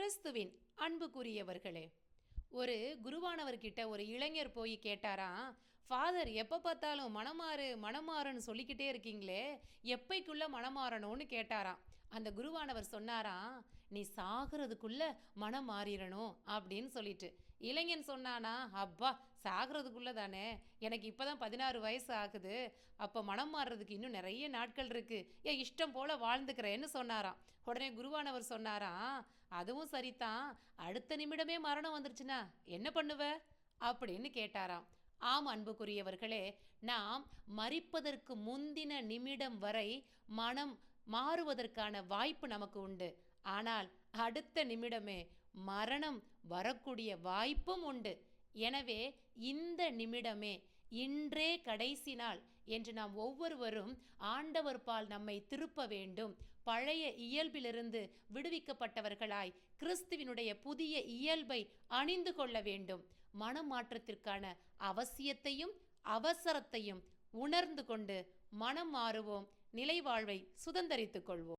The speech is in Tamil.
கிறிஸ்துவின் அன்புக்குரியவர்களே, ஒரு குருவானவர்கிட்ட ஒரு இளைஞர் போய் கேட்டாராம், ஃபாதர் எப்போ பார்த்தாலும் மனமாறு மனமாறுன்னு சொல்லிக்கிட்டே இருக்கீங்களே, எப்பைக்குள்ள மனமாறணும்னு கேட்டாராம். அந்த குருவானவர் சொன்னாராம், நீ சாகிறதுக்குள்ள மனம் மாறிடணும் அப்படின்னு சொல்லிட்டு. இளைஞன் சொன்னானா, அப்பா சாகிறதுக்குள்ள தானே, எனக்கு இப்போதான் 16 வயசு ஆகுது, அப்போ மனம் மாறுறதுக்கு இன்னும் நிறைய நாட்கள் இருக்கு, என் இஷ்டம் போல வாழ்ந்துக்கிறேன்னு சொன்னாராம். உடனே குருவானவர் சொன்னாராம், அதுவும் சரிதான், அடுத்த நிமிடமே மரணம் வந்துருச்சுன்னா என்ன பண்ணுவ அப்படின்னு கேட்டாராம். ஆம் அன்புக்குரியவர்களே, நாம் மரிப்பதற்கு முந்தின நிமிடம் வரை மனம் மாறுவதற்கான வாய்ப்பு நமக்கு உண்டு. ஆனால் அடுத்த நிமிடமே மரணம் வரக்கூடிய வாய்ப்பும் உண்டு. எனவே இந்த நிமிடமே, இன்றே கடைசி நாள் என்று நாம் ஒவ்வொருவரும் ஆண்டவர் பால் நம்மை திருப்ப வேண்டும். பழைய இயல்பிலிருந்து விடுவிக்கப்பட்டவர்களாய் கிறிஸ்துவினுடைய புதிய இயல்பை அணிந்து கொள்ள வேண்டும். மனமாற்றத்திற்கான அவசியத்தையும் அவசரத்தையும் உணர்ந்து கொண்டு மனம் மாறுவோம், நிலை வாழ்வை சுதந்தரித்துக் கொள்வோம்.